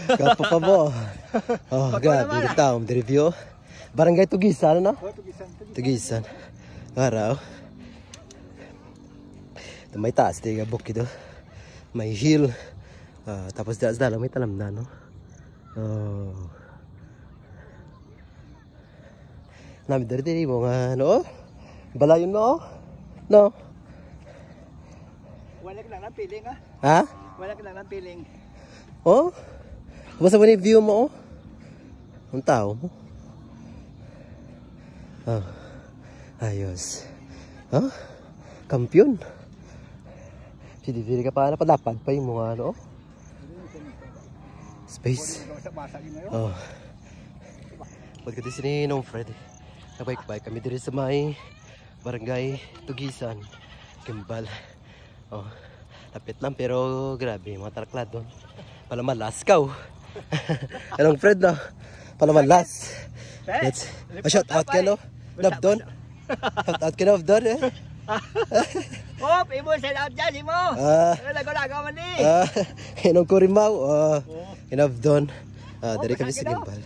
Kapo pa mo. Oh, gabi rin taong review. Barangay Tugisan, no? Tugisan. Araw. May taas, tiga bukid do. May hill. Tapos dalam may talam na, no? Oh. Nami dari mo nga, no? Balayon mo, no? Wala ka lang ng piling, ha? Ha? Wala ka lang ng piling. Oh? Basta mo na yung view mo, oh? Ang tao mo. Oh. Ayos. Oh? Kampiyon. Pili-pili ka pa na padapad pa yung mga ano, oh? Space. Oh. Pagkati sini nung Fred. Nabike-bike kami diri sa may barangay Tugisan, Kimbal. Oh. Lapit lang pero grabe, mga taraklad doon. Palamalas ka, oh. Anong Fred, no? Palamalas. Let's shout out ka, no? Love doon. Shout out ka, no? Love doon, eh. Hop, imo shout out dyan, imo. Lago-lago man ni. Inong Kurimaw. Love doon. Dari kami sa Kimbal.